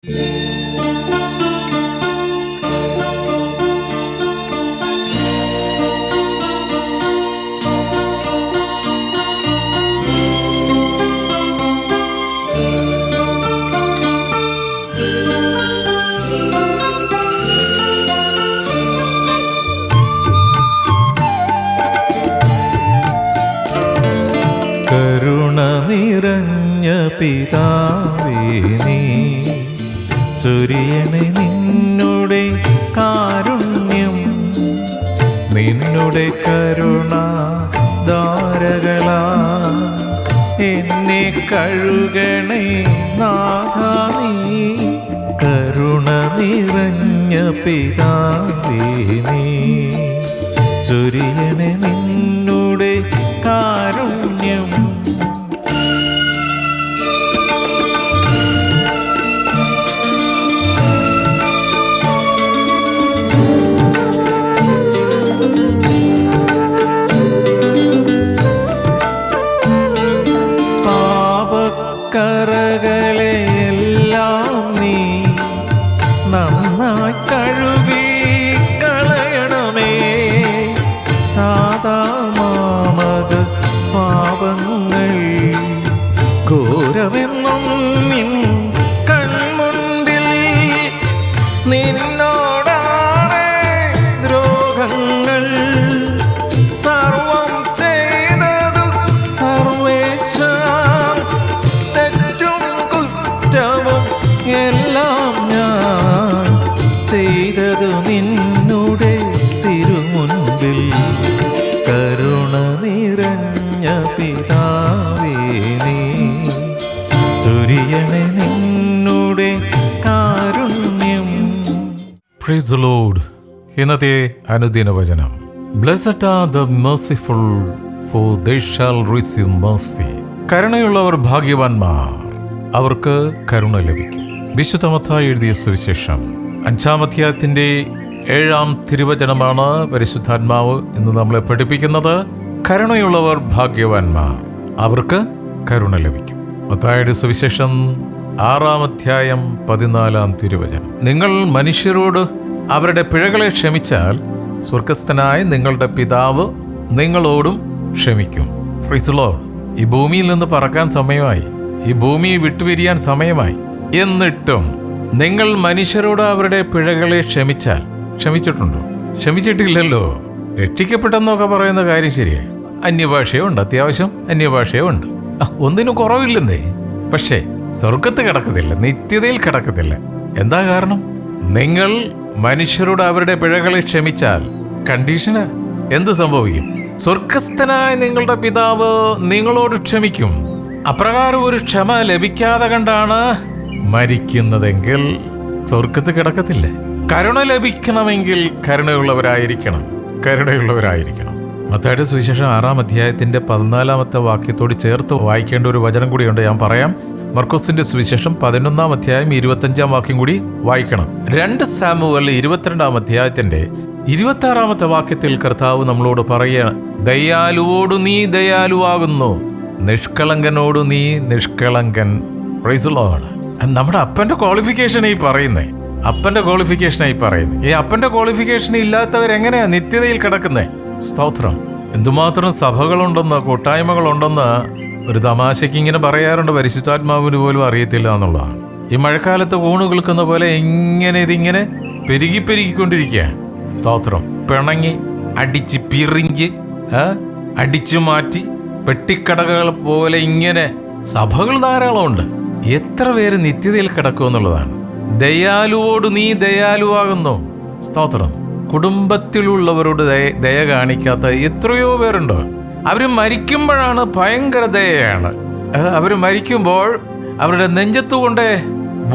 കരുണ നിറഞ്ഞ പിതാവേ നീ ചൊരിയണേ നിന്നുടെ കാരുണ്യം, നിന്നുടെ കരുണ ധാരകളാ എന്നെ കഴുകണേ നാഥാ നീ. കരുണ നിറഞ്ഞ പിതാവേ നീ ചൊരിയണേ നിന്നുടെ കാരുണ്യം. പാപക്കറകളെയെല്ലാം നീ നന്നായി കഴുകി കളയണമേ. താതാമാമക പാപങ്ങൾ ഘോരമെന്നും നിൻ കൺമുൻപിൽ, നിന്നോടാണ് ദ്രോഹങ്ങൾ സർവം ചെയ്തതു സർവേശ. തെറ്റും കുറ്റവും എല്ലാം ഞാൻ ചെയ്തതു നിന്നുടെ തിരുമുൻപിൽ. കരുണ നിറഞ്ഞ പിതാവേ നീ ചൊരിയണേ നിന്നുടെ കാരുണ്യം. Praise the Lord. ഇന്നത്തെ അനുദിന വചനം: Blessed are the merciful, for they shall receive mercy. കരുണയുള്ളവർ ഭാഗ്യവാന്മാർ, അവർക്ക് കരുണ ലഭിക്കും. വിശുദ്ധ മത്തായി എഴുതിയ സുവിശേഷം 5-ാം അധ്യായത്തിന്റെ 7-ാം തിരുവചനമാണ് പരിശുദ്ധാത്മാവ് ഇന്ന് നമ്മളെ പഠിപ്പിക്കുന്നത്. കരുണയുള്ളവർ ഭാഗ്യവാന്മാർ, അവർക്ക് കരുണ ലഭിക്കും. മത്തായിയുടെ സുവിശേഷം 6-ാം അധ്യായം 14-ാം തിരുവചനം: നിങ്ങൾ മനുഷ്യരോട് അവരുടെ പിഴകളെ ക്ഷമിച്ചാൽ സ്വർഗസ്ഥനായ നിങ്ങളുടെ പിതാവ് നിങ്ങളോടും ക്ഷമിക്കും. Praise the Lord. ഈ ഭൂമിയിൽ നിന്ന് പറക്കാൻ സമയമായി, ഈ ഭൂമിയെ വിട്ടുപിരിയാൻ സമയമായി. എന്നിട്ടും നിങ്ങൾ മനുഷ്യരോട് അവരുടെ പിഴകളെ ക്ഷമിച്ചാൽ, ക്ഷമിച്ചിട്ടുണ്ടോ? ക്ഷമിച്ചിട്ടില്ലല്ലോ. രക്ഷിക്കപ്പെട്ടെന്നൊക്കെ പറയുന്ന കാര്യം ശരിയായി. അന്യഭാഷയുണ്ട്, അത്യാവശ്യം അന്യഭാഷയുണ്ട്, ഒന്നിനും കുറവില്ലെന്നേ. പക്ഷേ സ്വർഗത്ത് കിടക്കത്തില്ല, നിത്യതയിൽ കിടക്കത്തില്ല. എന്താ കാരണം? നിങ്ങൾ മനുഷ്യരോട് അവരുടെ പിഴകളെ ക്ഷമിച്ചാൽ കണ്ടീഷന് എന്ത് സംഭവിക്കും? സ്വർഗസ്ഥനായ നിങ്ങളുടെ പിതാവ് നിങ്ങളോട് ക്ഷമിക്കും. അപ്രകാരം ഒരു ക്ഷമ ലഭിക്കാതെ കണ്ടാണ് മരിക്കുന്നതെങ്കിൽ സ്വർഗത്ത് കിടക്കത്തില്ല. കരുണ ലഭിക്കണമെങ്കിൽ കരുണയുള്ളവരായിരിക്കണം. മത്തായിയുടെ സുവിശേഷം 6-ാം അധ്യായത്തിന്റെ 14-ാമത്തെ വാക്യത്തോട് ചേർത്ത് വായിക്കേണ്ട ഒരു വചനം കൂടിയുണ്ട്, ഞാൻ പറയാം. മർക്കോസിന്റെ സുവിശേഷം 11-ാം അധ്യായം 25-ാം വാക്യം കൂടി വായിക്കണം. 2 സാമുവേൽ 22-ാം അധ്യായത്തിന്റെ 26-ാമത്തെ വാക്യത്തിൽ കർത്താവ് നമ്മളോട് പറയുകയാണ്: ദയാലുവോടു നീ ദയാലുവാകുന്നു, നിഷ്കളങ്കനോടു നീ നിഷ്കളങ്കൻ. Praise the Lord. നമ്മുടെ അപ്പന്റെ ക്വാളിഫിക്കേഷനായി പറയുന്നേ, ഈ അപ്പന്റെ ക്വാളിഫിക്കേഷൻ ഇല്ലാത്തവരെങ്ങനെയാ നിത്യതയിൽ കിടക്കുന്നേ? സ്തോത്രം. എന്തുമാത്രം സഭകളുണ്ടെന്ന്, കൂട്ടായ്മകളുണ്ടെന്ന് ഒരു തമാശയ്ക്ക് ഇങ്ങനെ പറയാറുണ്ട്. പരിശുദ്ധാത്മാവിന് പോലും അറിയത്തില്ല എന്നുള്ളതാണ്. ഈ മഴക്കാലത്ത് ഊണ് കേൾക്കുന്ന പോലെ ഇതിങ്ങനെ പെരുകിക്കൊണ്ടിരിക്കുകയാണ്. സ്തോത്രം. പിണങ്ങി, അടിച്ച് പിറിഞ്ച്, അടിച്ചു മാറ്റി, പെട്ടിക്കടകൾ പോലെ ഇങ്ങനെ സഭകൾ ധാരാളമുണ്ട്. എത്ര പേര് നിത്യതയിൽ കിടക്കും എന്നുള്ളതാണ്. ദയാലുവോട് നീ ദയാലുവാകുന്നു. സ്തോത്രം. കുടുംബത്തിലുള്ളവരോട് ദയ കാണിക്കാത്ത എത്രയോ പേരുണ്ടോ? അവർ മരിക്കുമ്പോഴാണ് ഭയങ്കര ദയയാണ്. അവർ മരിക്കുമ്പോൾ അവരുടെ നെഞ്ചത്തുകൊണ്ട്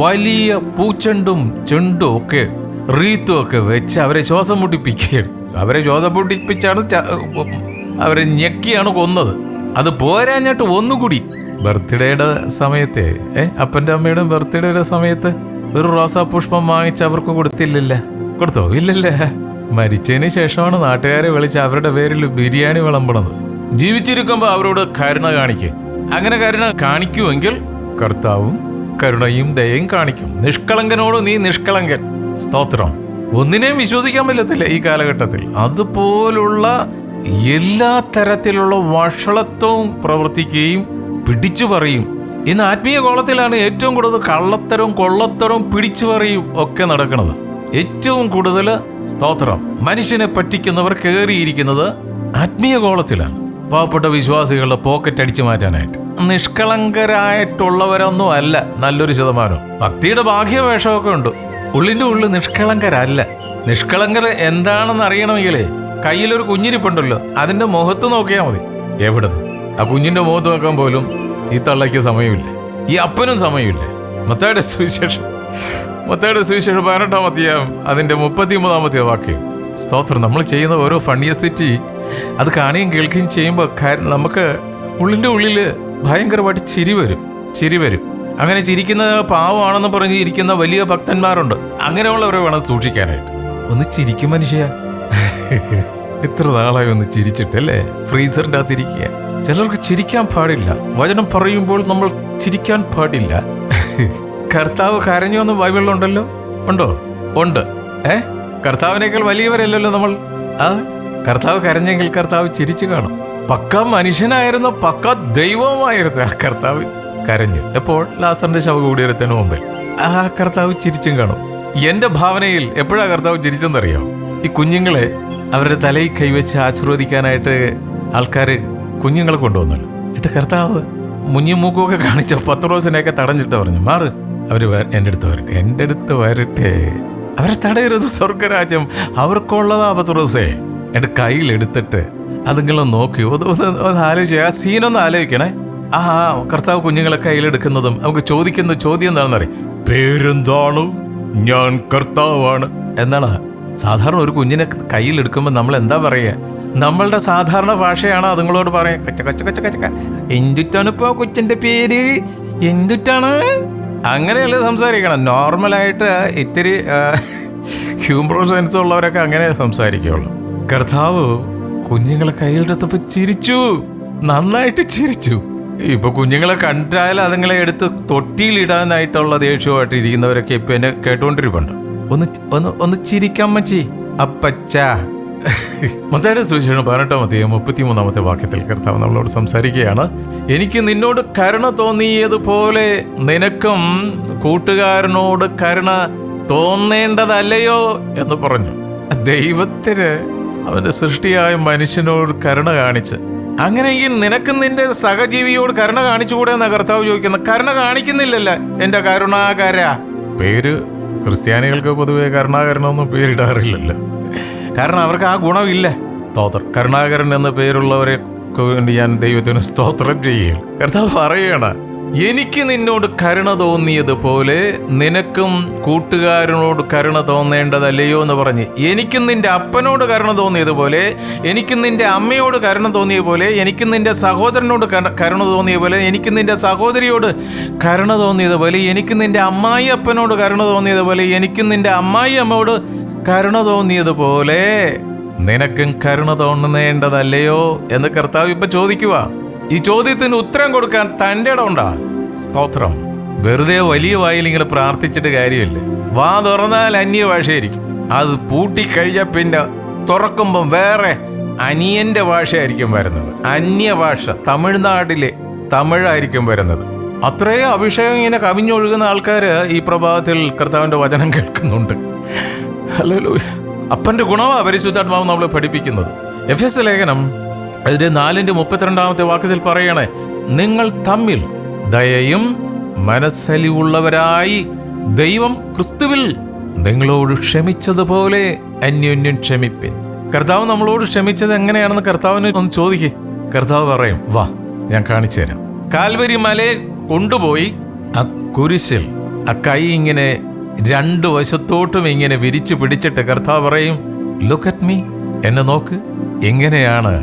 വലിയ പൂച്ചെണ്ടും ചെണ്ടും ഒക്കെ റീത്തും ഒക്കെ വെച്ച് അവരെ ശ്വാസം മുട്ടിപ്പിക്കുകയാണ്. അവരെ ശ്വാസം മുട്ടിപ്പിച്ചാണ് അവരെ ഞെക്കിയാണ് കൊന്നത്. അത് പോരാഞ്ഞിട്ട് ഒന്നുകൂടി ബർത്ത്ഡേയുടെ സമയത്ത്, അപ്പൻ്റെ അമ്മയുടെ ബർത്ത്ഡേയുടെ സമയത്ത് ഒരു റോസാ പുഷ്പം വാങ്ങിച്ച് അവർക്ക് കൊടുത്തോ? ഇല്ലല്ലേ. മരിച്ചതിന് ശേഷമാണ് നാട്ടുകാരെ വിളിച്ച് അവരുടെ പേരിൽ ബിരിയാണി വിളമ്പണത്. ജീവിച്ചിരിക്കുമ്പോൾ അവരോട് കരുണ കാണിക്കുക. അങ്ങനെ കരുണ കാണിക്കുമെങ്കിൽ കർത്താവും കരുണയും ദയയും കാണിക്കും. നിഷ്കളങ്കനോട് നീ നിഷ്കളങ്കൻ. സ്തോത്രം. ഒന്നിനെയും വിശ്വസിക്കാൻ പറ്റത്തില്ല ഈ കാലഘട്ടത്തിൽ. അതുപോലുള്ള എല്ലാ തരത്തിലുള്ള വഷളത്വവും പ്രവർത്തിക്കുകയും പിടിച്ചു പറയും. ഇന്ന് ആത്മീയ കോളത്തിലാണ് ഏറ്റവും കൂടുതൽ കള്ളത്തരവും കൊള്ളത്തരവും പിടിച്ചു പറയും ഒക്കെ നടക്കുന്നത്. ഏറ്റവും കൂടുതൽ സ്തോത്രം മനുഷ്യനെ പറ്റിക്കുന്നവർ കയറിയിരിക്കുന്നത് ആത്മീയ കോളത്തിലാണ്. പാവപ്പെട്ട വിശ്വാസികളുടെ പോക്കറ്റ് അടിച്ചു മാറ്റാനായിട്ട്. നിഷ്കളങ്കരായിട്ടുള്ളവരൊന്നും അല്ല നല്ലൊരു ശതമാനം. ഭക്തിയുടെ ഭാഗ്യവേഷമൊക്കെ ഉണ്ട്, ഉള്ളിൻ്റെ ഉള്ളിൽ നിഷ്കളങ്കരല്ല. നിഷ്കളങ്കർ എന്താണെന്ന് അറിയണമെങ്കിലേ കയ്യിലൊരു കുഞ്ഞിരിപ്പുണ്ടല്ലോ, അതിൻ്റെ മുഖത്ത് നോക്കിയാൽ മതി. എവിടുന്ന് ആ കുഞ്ഞിൻ്റെ മുഖത്ത് നോക്കാൻ പോലും ഈ തള്ളയ്ക്ക് സമയമില്ല, ഈ അപ്പനും സമയമില്ല. മത്തായിയുടെ സുവിശേഷം 18-ാം അധ്യായം അതിൻ്റെ 33-ാമത്തെ വാക്യം. സ്തോത്രം. നമ്മൾ ചെയ്യുന്ന ഓരോ ഫണ്ണിയസിറ്റി അത് കാണുകയും കേൾക്കുകയും ചെയ്യുമ്പോൾ നമുക്ക് ഉള്ളിൻ്റെ ഉള്ളിൽ ഭയങ്കരമായിട്ട് ചിരി വരും. അങ്ങനെ ചിരിക്കുന്ന പാവമാണെന്ന് പറഞ്ഞ് ഇരിക്കുന്ന വലിയ ഭക്തന്മാരുണ്ട്. അങ്ങനെയുള്ളവരെ വേണം സൂക്ഷിക്കാനായിട്ട്. ഒന്ന് ചിരിക്കും മനുഷ്യ. എത്ര നാളായി ഒന്ന് ചിരിച്ചിട്ടല്ലേ? ഫ്രീസറിൻ്റെ അകത്തിരിക്കുക. ചിലർക്ക് ചിരിക്കാൻ പാടില്ല. വചനം പറയുമ്പോൾ നമ്മൾ ചിരിക്കാൻ പാടില്ല. കർത്താവ് കരഞ്ഞു എന്ന് ബൈബിളിലുണ്ടല്ലോ. ഉണ്ടോ? ഉണ്ട്. കർത്താവിനേക്കാൾ വലിയവരല്ലല്ലോ നമ്മൾ. കർത്താവ് കരഞ്ഞെങ്കിൽ കർത്താവ് ചിരിച്ചു കാണും. പക്ക മനുഷ്യനായിരുന്നു, പക്ക ദൈവമായിരുന്നു ആ കർത്താവ്. കരഞ്ഞു എപ്പോൾ? ലാസറിന്റെ ശവകൂടീരത്തിന് മുമ്പിൽ. ആ കർത്താവ് ചിരിച്ചും കാണും. എന്റെ ഭാവനയിൽ എപ്പോഴാ കർത്താവ് ചിരിച്ചെന്നറിയോ? ഈ കുഞ്ഞുങ്ങളെ അവരുടെ തലയിൽ കൈവച്ച് ആശീർവദിക്കാനായിട്ട് ആൾക്കാർ കുഞ്ഞുങ്ങളെ കൊണ്ടുവന്നല്ലോ. എന്നിട്ട് കർത്താവ് മുഞ്ഞിമൂക്കൊക്കെ കാണിച്ച പത്രോസിനെയൊക്കെ തടഞ്ഞിട്ട് പറഞ്ഞു, മാറ്, അവർ എൻ്റെ അടുത്ത് വരട്ടെ, അവരെ തടയരുത്, സ്വർഗരാജ്യം അവർക്കുള്ളതാ പത്രോസേ. എൻ്റെ കയ്യിലെടുത്തിട്ട് അതിങ്ങനെ നോക്കി ഒന്ന് ആലോചിച്ച് ആ സീനൊന്ന് ആലോചിക്കണേ. കർത്താവ് കുഞ്ഞുങ്ങളെ കയ്യിലെടുക്കുന്നതും നമുക്ക് ചോദിക്കുന്ന ചോദ്യം എന്താണെന്നറിയാം. പേരെന്താണ്? ഞാൻ കർത്താവാണ് എന്നാണ്. സാധാരണ ഒരു കുഞ്ഞിനെ കയ്യിലെടുക്കുമ്പോൾ നമ്മൾ എന്താ പറയുക? നമ്മളുടെ സാധാരണ ഭാഷയാണ് അതുങ്ങളോട് പറയാം. കച്ച എന്തുറ്റാണ് ഇപ്പോൾ കൊച്ചിൻ്റെ പേര്? എന്തുറ്റാണ്? അങ്ങനെയല്ലേ സംസാരിക്കണം. നോർമലായിട്ട് ഇത്തിരി ഹ്യൂമർ സെൻസ് ഉള്ളവരൊക്കെ അങ്ങനെ സംസാരിക്കുകയുള്ളൂ. കർത്താവ് കുഞ്ഞുങ്ങളെ കയ്യിലെടുത്തപ്പോൾ ചിരിച്ചു, നന്നായിട്ട് ചിരിച്ചു. ഇപ്പൊ കുഞ്ഞുങ്ങളെ കണ്ടാൽ അതുങ്ങളെ എടുത്ത് തൊട്ടിയിലിടാനായിട്ടുള്ള ദേഷ്യമായിട്ട് ഇരിക്കുന്നവരൊക്കെ ഇപ്പൊ എന്നെ കേട്ടുകൊണ്ടിരിപ്പുണ്ട്. ഒന്ന് ചിരിക്കാൻ മച്ചി അപ്പച്ച. മത്തായിയുടെ സുവിശേഷം 18-ാം അധ്യായം 33-ാമത്തെ വാക്യത്തിൽ കർത്താവ് നമ്മളോട് സംസാരിക്കുകയാണ്. എനിക്ക് നിന്നോട് കരുണ തോന്നിയതുപോലെ നിനക്കും കൂട്ടുകാരനോട് കരുണ തോന്നേണ്ടതല്ലയോ എന്ന് പറഞ്ഞു. ദൈവത്തിന് അവന്റെ സൃഷ്ടിയായ മനുഷ്യനോട് കരുണ കാണിച്ച്, അങ്ങനെയെങ്കിൽ നിനക്ക് നിന്റെ സഹജീവിയോട് കരുണ കാണിച്ചുകൂടെ എന്നാ കർത്താവ് ചോദിക്കുന്നത്. കരുണ കാണിക്കുന്നില്ലല്ലോ എൻ്റെ കരുണാകര. പേര് ക്രിസ്ത്യാനികൾക്ക് പൊതുവെ കരുണാകരനൊന്നും പേരിടാറില്ലല്ലോ, കാരണം അവർക്ക് ആ ഗുണമില്ല. സ്തോത്രം. കരുണാകരൻ എന്ന പേരുള്ളവരെ വേണ്ടി ഞാൻ ദൈവത്തിന് സ്തോത്രം ചെയ്യുകയാണ്. കർത്താവ് പറയണം, എനിക്ക് നിന്നോട് കരുണ തോന്നിയതുപോലെ നിനക്കും കൂട്ടുകാരനോട് കരുണ തോന്നേണ്ടതല്ലയോ എന്ന് പറഞ്ഞ്, എനിക്കും നിന്റെ അപ്പനോട് കരുണ തോന്നിയതുപോലെ, എനിക്കും നിന്റെ അമ്മയോട് കരുണ തോന്നിയ പോലെ, എനിക്കും നിന്റെ സഹോദരനോട് കരുണ തോന്നിയ പോലെ, എനിക്കും നിന്റെ സഹോദരിയോട് കരുണ തോന്നിയതുപോലെ, എനിക്കും നിന്റെ അമ്മായി അപ്പനോട് കരുണ തോന്നിയതുപോലെ, എനിക്കും നിന്റെ അമ്മായി അമ്മയോട് കരുണ തോന്നിയതുപോലെ നിനക്കും കരുണ തോന്നേണ്ടതല്ലയോ എന്ന് കർത്താവ് ഇപ്പൊ ചോദിക്കുക. ഈ ചോദ്യത്തിന് ഉത്തരം കൊടുക്കാൻ തൻ്റെ ഇടമുണ്ടാ? സ്തോത്രം. വെറുതെ വലിയ വായിൽ ഇങ്ങനെ പ്രാർത്ഥിച്ചിട്ട് കാര്യമില്ല. വാ തുറന്നാൽ അന്യ ഭാഷയായിരിക്കും. അത് പൂട്ടിക്കഴിഞ്ഞാൽ പിന്നെ തുറക്കുമ്പം വേറെ അനിയന്റെ ഭാഷയായിരിക്കും വരുന്നത്. അന്യഭാഷ, തമിഴ്നാട്ടിലെ തമിഴായിരിക്കും വരുന്നത്. അത്രയും അഭിഷേകം ഇങ്ങനെ കവിഞ്ഞൊഴുകുന്ന ആൾക്കാർ ഈ പ്രഭാതത്തിൽ കർത്താവിൻ്റെ വചനം കേൾക്കുന്നുണ്ട്. ഹല്ലേലൂയ. അപ്പൻ്റെ ഗുണമാണ് പരിശുദ്ധാത്മാവ് നമ്മളെ പഠിപ്പിക്കുന്നത്. എഫെസ്യ ലേഖനം അതിന്റെ 4-32 വാക്യത്തിൽ പറയണേ, നിങ്ങൾ തമ്മിൽ ദയയും മനസ്സലിവുള്ളവരായി ദൈവം ക്രിസ്തുവിൽ നിങ്ങളോട് ക്ഷമിച്ചതുപോലെ അന്യോന്യം ക്ഷമിപ്പിൻ. കർത്താവ് നമ്മളോട് ക്ഷമിച്ചത് എങ്ങനെയാണെന്ന് കർത്താവിന് ഒന്ന് ചോദിക്കേ. കർത്താവ് പറയും, വാ ഞാൻ കാണിച്ചു തരാം. കാൽവരി മലയെ കൊണ്ടുപോയി ആ കുരിശിൽ ആ കൈ ഇങ്ങനെ രണ്ടു വശത്തോട്ടും ഇങ്ങനെ വിരിച്ചു പിടിച്ചിട്ട് കർത്താവ് പറയും, ലുക്ക് അറ്റ് മീ, എന്നെ നോക്ക്, എങ്ങനെയാണ്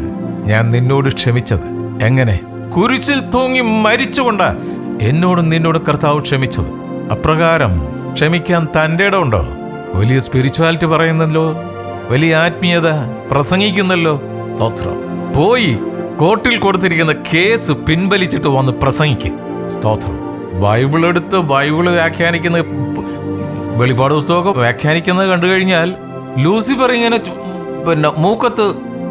ഞാൻ നിന്നോട് ക്ഷമിച്ചത്. എങ്ങനെ? കുരിശിൽ തൂങ്ങി മരിച്ചുകൊണ്ട് എന്നോടും നിന്നോടും കർത്താവ് ക്ഷമിച്ചത്. അപ്രകാരം ക്ഷമിക്കാൻ തൻ്റെ ഇടമുണ്ടോ? വലിയ സ്പിരിച്വാലിറ്റി പറയുന്നല്ലോ, വലിയ ആത്മീയത പ്രസംഗിക്കുന്നല്ലോ. സ്തോത്രം. പോയി കോർട്ടിൽ കൊടുത്തിരിക്കുന്ന കേസ് പിൻവലിച്ചിട്ട് വന്ന് പ്രസംഗിക്കും. സ്തോത്രം. ബൈബിളെടുത്ത് ബൈബിള് വ്യാഖ്യാനിക്കുന്ന, വെളിപ്പാട് പുസ്തകമൊക്കെ വ്യാഖ്യാനിക്കുന്നത് കണ്ടു കഴിഞ്ഞാൽ ലൂസിഫർ ഇങ്ങനെ മൂക്കത്ത്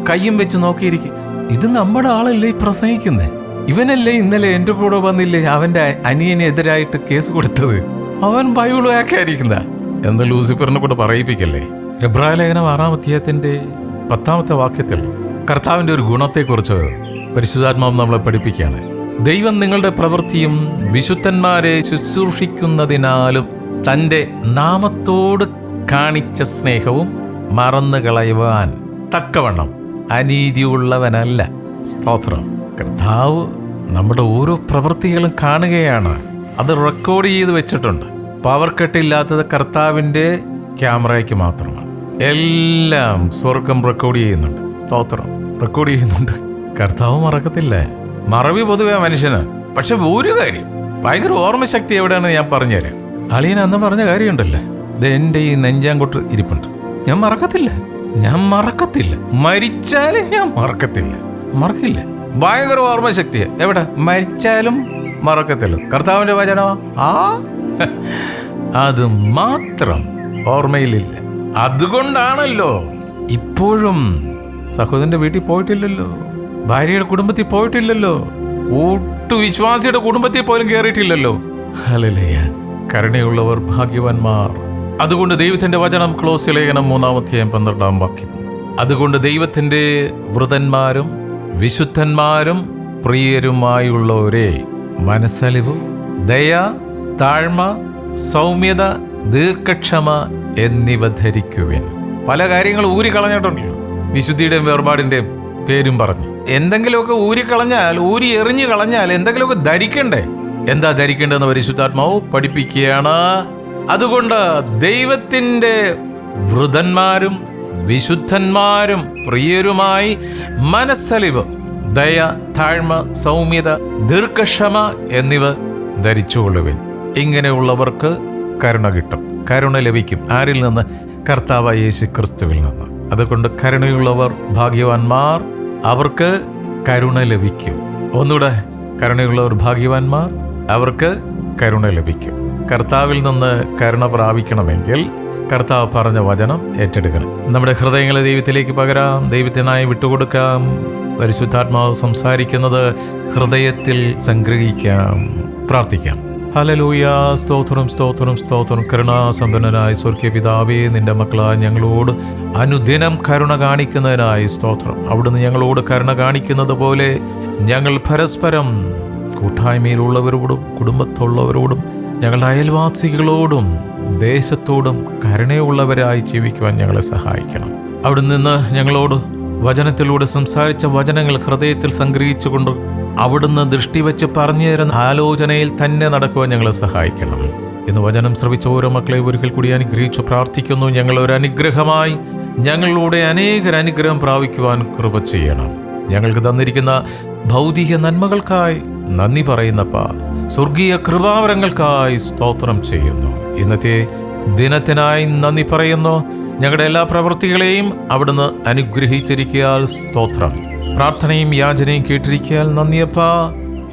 കയ്യും വെച്ച് നോക്കിയിരിക്കും. ഇത് നമ്മുടെ ആളല്ലേ ഈ പ്രസംഗിക്കുന്നേ? ഇവനല്ലേ ഇന്നലെ എൻ്റെ കൂടെ വന്നില്ലേ അവൻ്റെ അനിയനെതിരായിട്ട് കേസ് കൊടുത്തത്? അവൻ ബൈബിൾ വ്യാഖ്യാനിക്കുന്ന എന്ന് ലൂസിഫറിനെ കൂടെ പറയിപ്പിക്കല്ലേ. എബ്രായ ലേഖനം 6-ാം അധ്യായത്തിൻ്റെ 10-ാമത്തെ വാക്യത്തിൽ കർത്താവിൻ്റെ ഒരു ഗുണത്തെക്കുറിച്ച് പരിശുദ്ധാത്മാവ് നമ്മളെ പഠിപ്പിക്കുകയാണ്. ദൈവം നിങ്ങളുടെ പ്രവൃത്തിയും വിശുദ്ധന്മാരെ ശുശ്രൂഷിക്കുന്നതിനാലും തൻ്റെ നാമത്തോട് കാണിച്ച സ്നേഹവും മറന്നു കളയുവാൻ തക്കവണ്ണം അനീതിയുള്ളവനല്ല. സ്തോത്രം. കർത്താവ് നമ്മുടെ ഓരോ പ്രവൃത്തികളും കാണുകയാണ്. അത് റെക്കോർഡ് ചെയ്ത് വെച്ചിട്ടുണ്ട്. പവർ കട്ടില്ലാത്തത് കർത്താവിൻ്റെ ക്യാമറയ്ക്ക് മാത്രമാണ്. എല്ലാം സ്വർഗം റെക്കോർഡ് ചെയ്യുന്നുണ്ട്. സ്തോത്രം. റെക്കോർഡ് ചെയ്യുന്നുണ്ട്. കർത്താവ് മറക്കത്തില്ല. മറവി പൊതുവെ മനുഷ്യനാണ്. പക്ഷെ ഒരു കാര്യം, ഭയങ്കര ഓർമ്മശക്തി എവിടെയാണെന്ന് ഞാൻ പറഞ്ഞുതരാം. അളിയൻ അന്ന് പറഞ്ഞ കാര്യമുണ്ടല്ലോ, ഇത് എൻ്റെ ഈ നെഞ്ചാങ്കൊട്ട് ഇരിപ്പുണ്ട്. ഞാൻ മറക്കത്തില്ല. മരിച്ചാലും ഞാൻ മറക്കില്ല. ഭയങ്കര ഓർമ്മശക്തിയാ. എവിടെ മരിച്ചാലും മറക്കത്തില്ല. കർത്താവിൻ്റെ വചനോ അത് മാത്രം ഓർമ്മയിലില്ല. അതുകൊണ്ടാണല്ലോ ഇപ്പോഴും സഹോദരന്റെ വീട്ടിൽ പോയിട്ടില്ലല്ലോ, ഭാര്യയുടെ കുടുംബത്തിൽ പോയിട്ടില്ലല്ലോ, വിശ്വാസിയുടെ കുടുംബത്തിൽ പോലും കയറിയിട്ടില്ലല്ലോ. ഹല്ലേലൂയ. കരുണയുള്ളവർ ഭാഗ്യവാന്മാർ. അതുകൊണ്ട് ദൈവത്തിന്റെ വചനം ക്ലോസ് ലേഖനം 3-ാം അധ്യായം 12-ാം വാക്യം. അതുകൊണ്ട് ദൈവത്തിന്റെ വൃതന്മാരും വിശുദ്ധന്മാരും പ്രിയരുമായുള്ളവരെ മനസ്സലിവ്, ദയ, താഴ്മ, സൗമ്യത, ദീർഘക്ഷമ എന്നിവ ധരിക്കുവിൻ. പല കാര്യങ്ങൾ ഊരിക്കളഞ്ഞിട്ടുണ്ടല്ലോ. വിശുദ്ധിയുടെയും വേർപാടിന്റെയും പേരും പറഞ്ഞു എന്തെങ്കിലുമൊക്കെ ഊരി എറിഞ്ഞു കളഞ്ഞാൽ എന്തെങ്കിലുമൊക്കെ ധരിക്കണ്ടേ? എന്താ ധരിക്കേണ്ടതെന്ന് പരിശുദ്ധാത്മാവ് പഠിപ്പിക്കുകയാണ്. അതുകൊണ്ട് ദൈവത്തിൻ്റെ വൃതന്മാരും വിശുദ്ധന്മാരും പ്രിയരുമായി മനസ്സലിവ്, ദയ, താഴ്മ, സൗമ്യത, ദീർഘക്ഷമ എന്നിവ ധരിച്ചുകൊള്ളുവിൻ. ഇങ്ങനെയുള്ളവർക്ക് കരുണ കിട്ടും, കരുണ ലഭിക്കും. ആരിൽ നിന്ന്? കർത്താവായ യേശു ക്രിസ്തുവിൽ നിന്ന്. അതുകൊണ്ട് കരുണയുള്ളവർ ഭാഗ്യവാന്മാർ, അവർക്ക് കരുണ ലഭിക്കും. ഒന്നുകൂടെ, കരുണയുള്ളവർ ഭാഗ്യവാന്മാർ, അവർക്ക് കരുണ ലഭിക്കും. കർത്താവിൽ നിന്ന് കരുണ പ്രാപിക്കണമെങ്കിൽ കർത്താവ് പറഞ്ഞ വചനം ഏറ്റെടുക്കണം. നമ്മുടെ ഹൃദയങ്ങളെ ദൈവത്തിലേക്ക് പകരാം, ദൈവത്തിനായി വിട്ടുകൊടുക്കാം. പരിശുദ്ധാത്മാവ് സംസാരിക്കുന്നത് ഹൃദയത്തിൽ സംഗ്രഹിക്കാം. പ്രാർത്ഥിക്കാം. ഹല്ലേലൂയ. സ്തോത്രം, സ്തോത്രം, സ്തോത്രം. കരുണാസമ്പന്നനായ സ്വർഗീയ പിതാവേ, നിന്റെ മക്കളായ ഞങ്ങളോട് അനുദിനം കരുണ കാണിക്കുന്നതിനായി സ്തോത്രം. അവിടുന്ന് ഞങ്ങളോട് കരുണ കാണിക്കുന്നത് പോലെ ഞങ്ങൾ പരസ്പരം കൂട്ടായ്മയിലുള്ളവരോടും കുടുംബത്തുള്ളവരോടും ഞങ്ങളുടെ അയൽവാസികളോടും ദേശത്തോടും കരുണയുള്ളവരായി ജീവിക്കുവാൻ ഞങ്ങളെ സഹായിക്കണം. അവിടെ നിന്ന് ഞങ്ങളോട് വചനത്തിലൂടെ സംസാരിച്ച വചനങ്ങൾ ഹൃദയത്തിൽ സംഗ്രഹിച്ചുകൊണ്ട് അവിടുന്ന് ദൃഷ്ടി വെച്ച് പറഞ്ഞു തരുന്ന ആലോചനയിൽ തന്നെ നടക്കുവാൻ ഞങ്ങളെ സഹായിക്കണം. ഇന്ന് വചനം ശ്രവിച്ച ഓരോ മക്കളെ ഒരിക്കൽ കൂടി അനുഗ്രഹിച്ചു പ്രാർത്ഥിക്കുന്നു. ഞങ്ങളൊരു അനുഗ്രഹമായി ഞങ്ങളിലൂടെ അനേകർ അനുഗ്രഹം പ്രാപിക്കുവാൻ കൃപ ചെയ്യണം. ഞങ്ങൾക്ക് തന്നിരിക്കുന്ന ഭൗതിക നന്മകൾക്കായി നന്ദി പറയുന്നപ്പാ, സ്വർഗീയ കൃപാവരങ്ങൾക്കായി സ്തോത്രം ചെയ്യുന്നു. ഇന്നത്തെ ദിനത്തിനായി നന്ദി പറയുന്നു. ഞങ്ങളുടെ എല്ലാ പ്രവൃത്തികളെയും അവിടുന്ന് അനുഗ്രഹിച്ചിരിക്കയാൽ സ്തോത്രം. പ്രാർത്ഥനയും യാചനയും കേട്ടിരിക്കയാൽ നന്ദിയപ്പാ.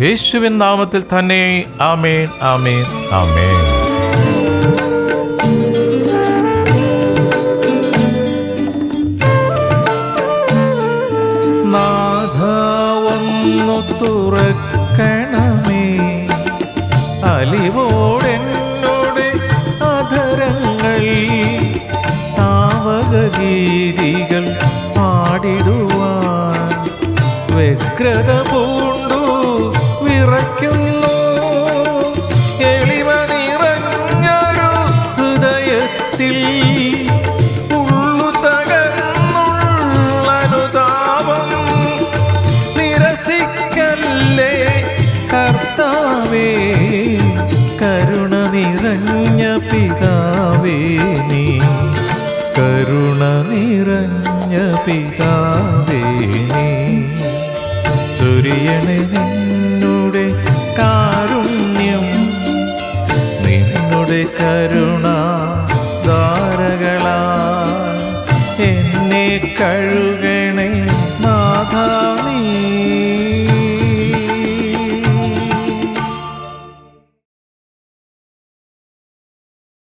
യേശുവിൻ നാമത്തിൽ തന്നെ. ആമേൻ, ആമേൻ, ആമേൻ. നാഥവൊന്നു തുറക്കണമേ, അലിവോടെന്നോട് അധരങ്ങൾ താവകഗീതികൾ പാടിടുവാൻ വ്യഗ്രത പൂണ്ടു വിറയ്ക്കുന്നു. എളിമ നിറഞ്ഞൊരു ഹൃദയത്തിൽ ഉള്ളു തകർന്നുള്ള അനുതാപം നിരസിക്കല്ലേ കർത്താവേ. കരുണ നിറഞ്ഞ പിതാവേ നീ, കരുണ നിറഞ്ഞ പിതാവേ നീ, ചൊരിയണേ നിന്നുടെ കാരുണ്യം, നിന്നുടെ കരുണ